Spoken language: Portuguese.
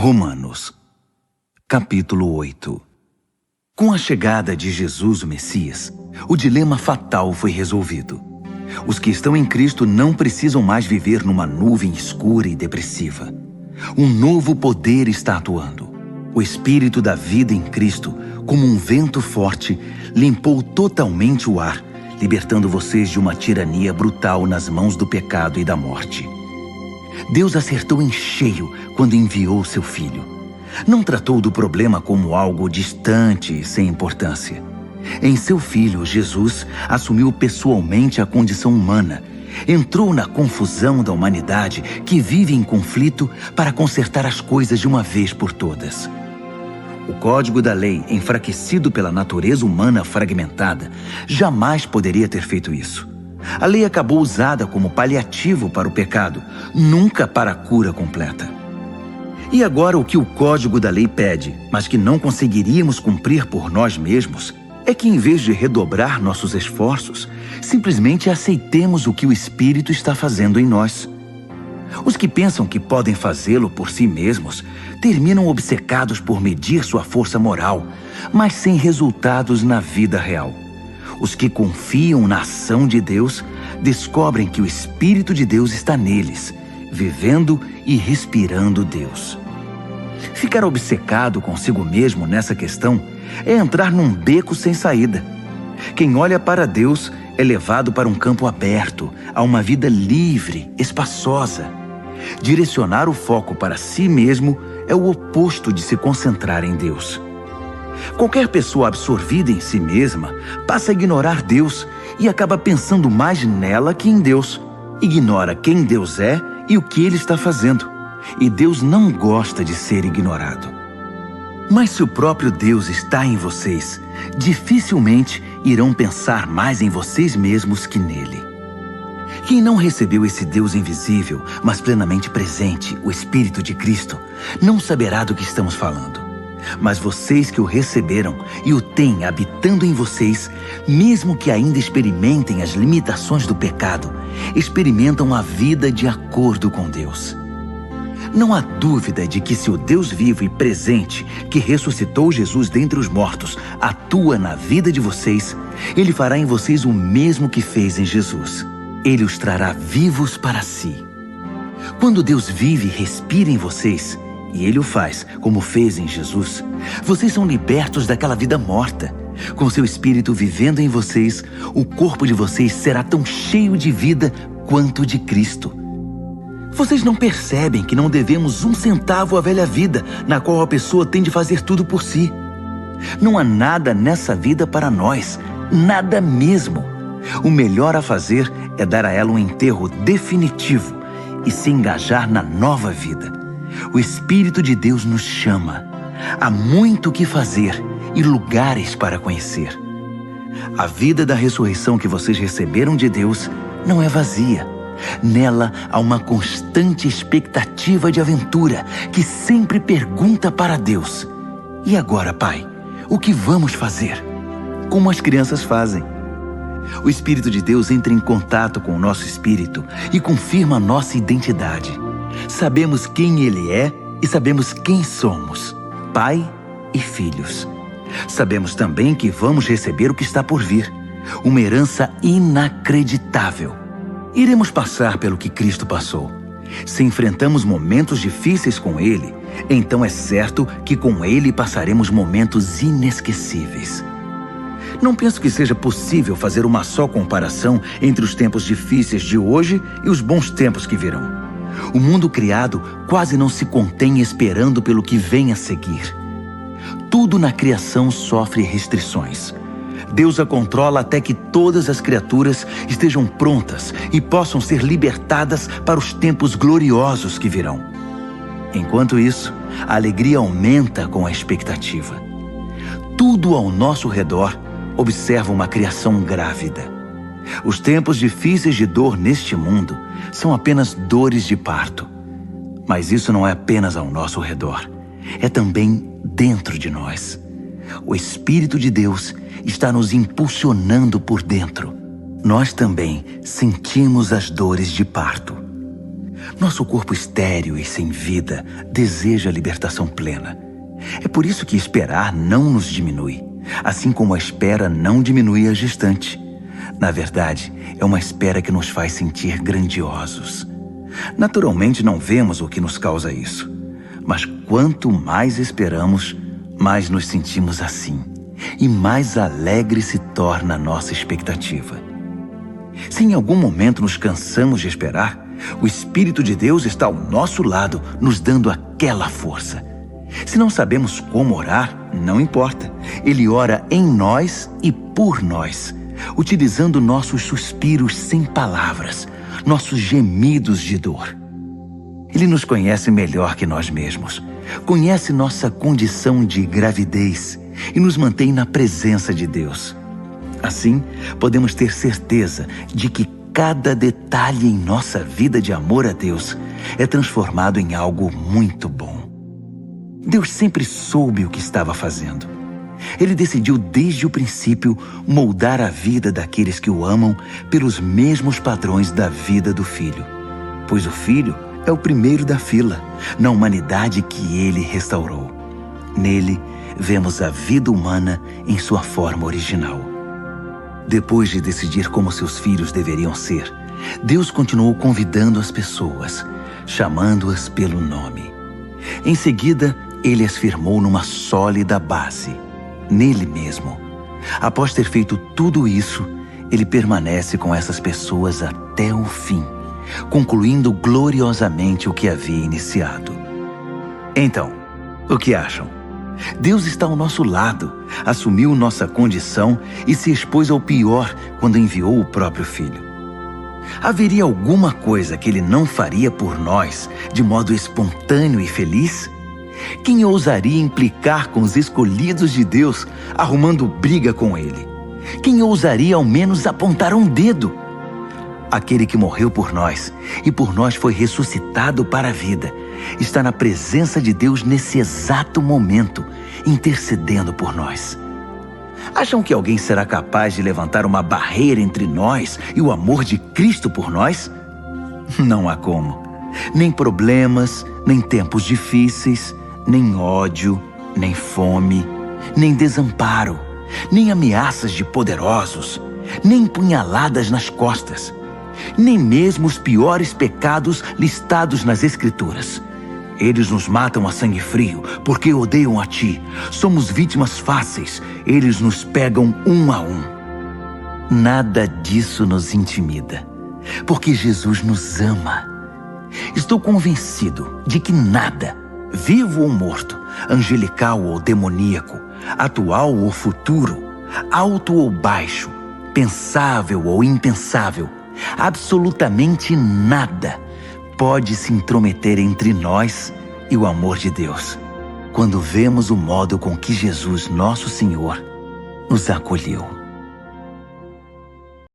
Romanos, capítulo 8. Com a chegada de Jesus, o Messias, o dilema fatal foi resolvido. Os que estão em Cristo não precisam mais viver numa nuvem escura e depressiva. Um novo poder está atuando. O Espírito da vida em Cristo, como um vento forte, limpou totalmente o ar, libertando vocês de uma tirania brutal nas mãos do pecado e da morte. Deus acertou em cheio quando enviou seu Filho. Não tratou do problema como algo distante e sem importância. Em seu Filho, Jesus assumiu pessoalmente a condição humana, entrou na confusão da humanidade que vive em conflito para consertar as coisas de uma vez por todas. O código da lei, enfraquecido pela natureza humana fragmentada, jamais poderia ter feito isso. A lei acabou usada como paliativo para o pecado, nunca para a cura completa. E agora o que o código da lei pede, mas que não conseguiríamos cumprir por nós mesmos, é que em vez de redobrar nossos esforços, simplesmente aceitemos o que o Espírito está fazendo em nós. Os que pensam que podem fazê-lo por si mesmos terminam obcecados por medir sua força moral, mas sem resultados na vida real. Os que confiam na ação de Deus descobrem que o Espírito de Deus está neles, vivendo e respirando Deus. Ficar obcecado consigo mesmo nessa questão é entrar num beco sem saída. Quem olha para Deus é levado para um campo aberto, a uma vida livre, espaçosa. Direcionar o foco para si mesmo é o oposto de se concentrar em Deus. Qualquer pessoa absorvida em si mesma passa a ignorar Deus e acaba pensando mais nela que em Deus. Ignora quem Deus é e o que Ele está fazendo. E Deus não gosta de ser ignorado. Mas se o próprio Deus está em vocês, dificilmente irão pensar mais em vocês mesmos que nele. Quem não recebeu esse Deus invisível, mas plenamente presente, o Espírito de Cristo, não saberá do que estamos falando. Mas vocês que o receberam e o têm habitando em vocês, mesmo que ainda experimentem as limitações do pecado, experimentam a vida de acordo com Deus. Não há dúvida de que se o Deus vivo e presente, que ressuscitou Jesus dentre os mortos, atua na vida de vocês, Ele fará em vocês o mesmo que fez em Jesus. Ele os trará vivos para si. Quando Deus vive e respira em vocês, e Ele o faz, como fez em Jesus, vocês são libertos daquela vida morta. Com seu Espírito vivendo em vocês, o corpo de vocês será tão cheio de vida quanto de Cristo. Vocês não percebem que não devemos um centavo à velha vida, na qual a pessoa tem de fazer tudo por si. Não há nada nessa vida para nós, nada mesmo. O melhor a fazer é dar a ela um enterro definitivo e se engajar na nova vida. O Espírito de Deus nos chama. Há muito o que fazer e lugares para conhecer. A vida da ressurreição que vocês receberam de Deus não é vazia. Nela há uma constante expectativa de aventura que sempre pergunta para Deus: e agora, Pai, o que vamos fazer? Como as crianças fazem. O Espírito de Deus entra em contato com o nosso espírito e confirma a nossa identidade. Sabemos quem Ele é e sabemos quem somos, Pai e filhos. Sabemos também que vamos receber o que está por vir, uma herança inacreditável. Iremos passar pelo que Cristo passou. Se enfrentamos momentos difíceis com Ele, então é certo que com Ele passaremos momentos inesquecíveis. Não penso que seja possível fazer uma só comparação entre os tempos difíceis de hoje e os bons tempos que virão. O mundo criado quase não se contém esperando pelo que vem a seguir. Tudo na criação sofre restrições. Deus a controla até que todas as criaturas estejam prontas e possam ser libertadas para os tempos gloriosos que virão. Enquanto isso, a alegria aumenta com a expectativa. Tudo ao nosso redor observa uma criação grávida. Os tempos difíceis de dor neste mundo são apenas dores de parto. Mas isso não é apenas ao nosso redor, é também dentro de nós. O Espírito de Deus está nos impulsionando por dentro. Nós também sentimos as dores de parto. Nosso corpo estéril e sem vida deseja libertação plena. É por isso que esperar não nos diminui, assim como a espera não diminui a gestante. Na verdade, é uma espera que nos faz sentir grandiosos. Naturalmente não vemos o que nos causa isso, mas quanto mais esperamos, mais nos sentimos assim, e mais alegre se torna a nossa expectativa. Se em algum momento nos cansamos de esperar, o Espírito de Deus está ao nosso lado, nos dando aquela força. Se não sabemos como orar, não importa. Ele ora em nós e por nós, utilizando nossos suspiros sem palavras, nossos gemidos de dor. Ele nos conhece melhor que nós mesmos, conhece nossa condição de gravidez e nos mantém na presença de Deus. Assim, podemos ter certeza de que cada detalhe em nossa vida de amor a Deus é transformado em algo muito bom. Deus sempre soube o que estava fazendo. Ele decidiu desde o princípio moldar a vida daqueles que o amam pelos mesmos padrões da vida do Filho, pois o Filho é o primeiro da fila na humanidade que ele restaurou. Nele, vemos a vida humana em sua forma original. Depois de decidir como seus filhos deveriam ser, Deus continuou convidando as pessoas, chamando-as pelo nome. Em seguida, ele as firmou numa sólida base, nele mesmo. Após ter feito tudo isso, ele permanece com essas pessoas até o fim, concluindo gloriosamente o que havia iniciado. Então, o que acham? Deus está ao nosso lado, assumiu nossa condição e se expôs ao pior quando enviou o próprio Filho. Haveria alguma coisa que ele não faria por nós de modo espontâneo e feliz? Quem ousaria implicar com os escolhidos de Deus, arrumando briga com ele? Quem ousaria ao menos apontar um dedo? Aquele que morreu por nós e por nós foi ressuscitado para a vida, está na presença de Deus nesse exato momento, intercedendo por nós. Acham que alguém será capaz de levantar uma barreira entre nós e o amor de Cristo por nós? Não há como. Nem problemas, nem tempos difíceis, nem ódio, nem fome, nem desamparo, nem ameaças de poderosos, nem punhaladas nas costas, nem mesmo os piores pecados listados nas Escrituras. Eles nos matam a sangue frio porque odeiam a ti. Somos vítimas fáceis. Eles nos pegam um a um. Nada disso nos intimida, porque Jesus nos ama. Estou convencido de que nada, vivo ou morto, angelical ou demoníaco, atual ou futuro, alto ou baixo, pensável ou impensável, absolutamente nada pode se intrometer entre nós e o amor de Deus, quando vemos o modo com que Jesus, nosso Senhor, nos acolheu.